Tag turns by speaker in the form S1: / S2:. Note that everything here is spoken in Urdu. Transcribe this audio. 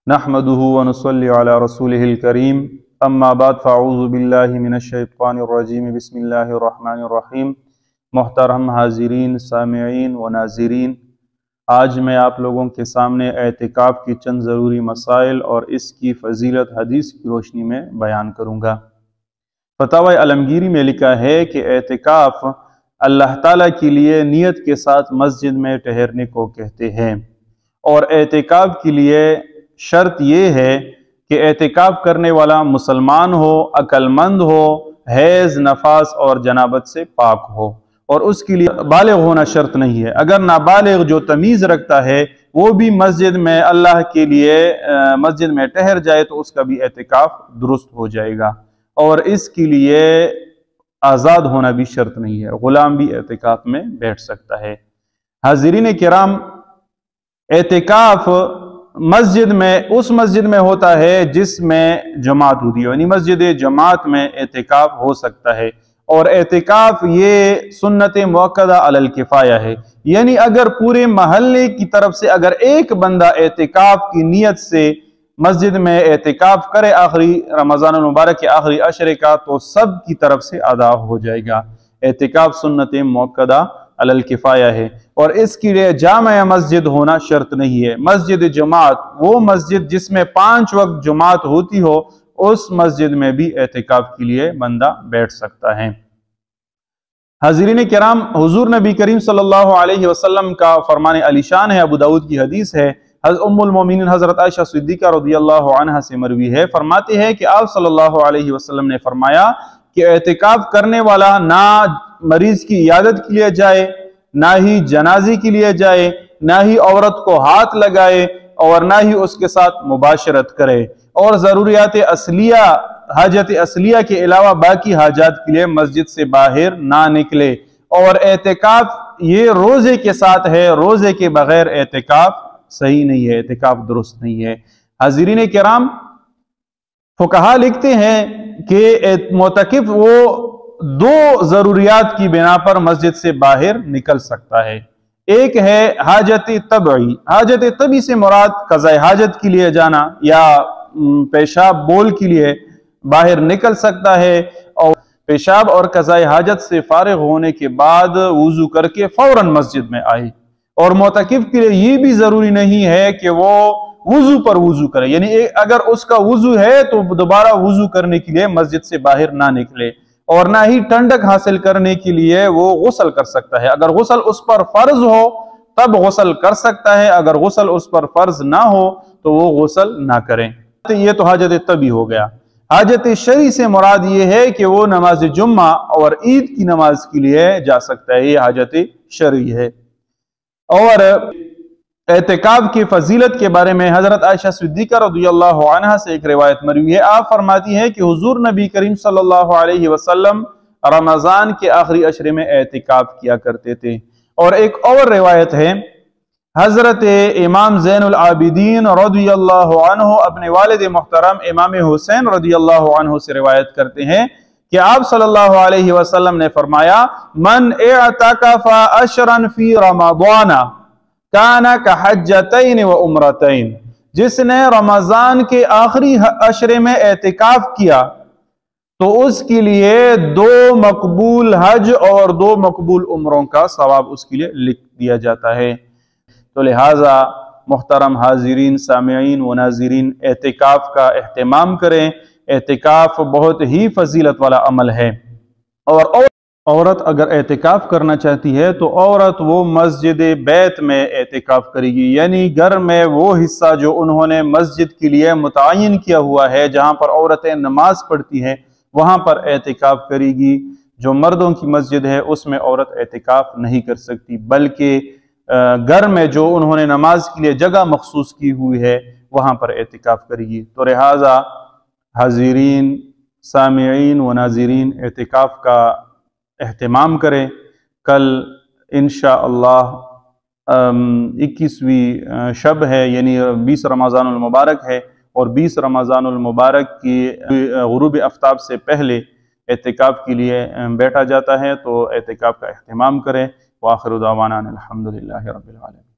S1: نحمده ونصلي على رسوله الكريم اما بعد فاعوذ باللہ من الشیطان الرجیم بسم اللہ الرحمن الرحیم۔ محترم حاضرین، سامعین و ناظرین، آج میں آپ لوگوں کے سامنے اعتکاف کی چند ضروری مسائل اور اس کی فضیلت حدیث کی روشنی میں بیان کروں گا۔ فتاوی عالمگیری میں لکھا ہے کہ اعتکاف اللہ تعالیٰ کے لیے نیت کے ساتھ مسجد میں ٹھہرنے کو کہتے ہیں، اور اعتکاف کے لیے شرط یہ ہے کہ اعتکاف کرنے والا مسلمان ہو، عقل مند ہو، حیض، نفاس اور جنابت سے پاک ہو، اور اس کے لیے بالغ ہونا شرط نہیں ہے۔ اگر نابالغ جو تمیز رکھتا ہے وہ بھی مسجد میں اللہ کے لیے مسجد میں ٹھہر جائے تو اس کا بھی اعتکاف درست ہو جائے گا، اور اس کے لیے آزاد ہونا بھی شرط نہیں ہے، غلام بھی اعتکاف میں بیٹھ سکتا ہے۔ حاضرین کرام، اعتکاف اس مسجد میں ہوتا ہے جس میں جماعت ہوتی ہے، یعنی مسجد جماعت میں اعتکاف ہو سکتا ہے، اور اعتکاف یہ سنت موقدہ علی الکفایہ ہے، یعنی اگر پورے محلے کی طرف سے اگر ایک بندہ اعتکاف کی نیت سے مسجد میں اعتکاف کرے آخری رمضان المبارک کے آخری عشرے کا تو سب کی طرف سے ادا ہو جائے گا۔ اعتکاف سنت موقدہ علی الکفایہ ہے، اور اس کے لیے جامع مسجد ہونا شرط نہیں ہے۔ مسجد جماعت، وہ مسجد جس میں 5 وقت جماعت ہوتی ہو، اس مسجد میں بھی اعتکاف کے لیے بندہ بیٹھ سکتا ہے۔ حاضرین کرام، حضور نبی کریم صلی اللہ علیہ وسلم کا فرمان علی شان ہے، ابو داؤد کی حدیث ہے، ام المومنین حضرت عائشہ صدیقہ رضی اللہ عنہ سے مروی ہے، فرماتے ہیں کہ آپ صلی اللہ علیہ وسلم نے فرمایا کہ اعتکاف کرنے والا نہ مریض کی عیادت کے لیے جائے، نہ ہی جنازے کے لیے جائے، نہ ہی عورت کو ہاتھ لگائے، اور نہ ہی اس کے ساتھ مباشرت کرے، اور ضروریات اصلیہ، حاجت اصلیہ کے علاوہ باقی حاجات کے لیے مسجد سے باہر نہ نکلے۔ اور اعتکاف یہ روزے کے ساتھ ہے، روزے کے بغیر اعتکاف صحیح نہیں ہے، اعتکاف درست نہیں ہے۔ حاضرین کرام، فقہا لکھتے ہیں کہ معتکف وہ 2 ضروریات کی بنا پر مسجد سے باہر نکل سکتا ہے۔ ایک ہے حاجت طبعی، حاجت طبعی سے مراد قضاء حاجت کے لیے جانا یا پیشاب بول کے لیے باہر نکل سکتا ہے، اور پیشاب اور قضاء حاجت سے فارغ ہونے کے بعد وضو کر کے فوراً مسجد میں آئے۔ اور معتکف کے لیے یہ بھی ضروری نہیں ہے کہ وہ وضو پر وضو کرے، یعنی اگر اس کا وضو ہے تو دوبارہ وضو کرنے کے لیے مسجد سے باہر نہ نکلے، اور نہ ہی ٹھنڈک حاصل کرنے کے لیے وہ غسل کر سکتا ہے۔ اگر غسل اس پر فرض ہو تب غسل کر سکتا ہے، اگر غسل اس پر فرض نہ ہو تو وہ غسل نہ کریں۔ یہ تو حاجت طبعی ہو گیا۔ حاجت شرعی سے مراد یہ ہے کہ وہ نماز جمعہ اور عید کی نماز کے لیے جا سکتا ہے، یہ حاجت شرعی ہے۔ اور اعتکاف کی فضیلت کے بارے میں حضرت عائشہ صدیقہ رضی اللہ عنہ سے ایک روایت مروی ہے، آپ فرماتی ہیں کہ حضور نبی کریم صلی اللہ علیہ وسلم رمضان کے آخری عشرے میں اعتکاف کیا کرتے تھے۔ اور ایک اور روایت ہے، حضرت امام زین العابدین رضی اللہ عنہ اپنے والد محترم امام حسین رضی اللہ عنہ سے روایت کرتے ہیں کہ آپ صلی اللہ علیہ وسلم نے فرمایا، من اعتکف عشرا فی رمضان کان کحجتین و عمرتین، جس نے رمضان کے آخری عشرے میں اعتکاف کیا تو اس کے لیے 2 مقبول حج اور 2 مقبول عمروں کا ثواب اس کے لیے لکھ دیا جاتا ہے۔ تو لہٰذا محترم حاضرین، سامعین و ناظرین، اعتکاف کا اہتمام کریں۔ اعتکاف بہت ہی فضیلت والا عمل ہے، اور عورت اگر اعتکاف کرنا چاہتی ہے تو عورت وہ مسجد بیت میں اعتکاف کرے گی، یعنی گھر میں وہ حصہ جو انہوں نے مسجد کے لیے متعین کیا ہوا ہے، جہاں پر عورتیں نماز پڑھتی ہیں وہاں پر اعتکاف کرے گی۔ جو مردوں کی مسجد ہے اس میں عورت اعتکاف نہیں کر سکتی، بلکہ گھر میں جو انہوں نے نماز کے لیے جگہ مخصوص کی ہوئی ہے وہاں پر اعتکاف کرے گی۔ تو لہٰذا حاضرین، سامعین و ناظرین، اعتکاف کا اہتمام کریں۔ کل انشاءاللہ 21ویں شب ہے، یعنی 20 رمضان المبارک ہے، اور 20 رمضان المبارک کی غروب آفتاب سے پہلے اعتکاف کے لیے بیٹھا جاتا ہے، تو اعتکاف کا اہتمام کریں۔ وآخر دعوانا الحمدللہ رب العالمین۔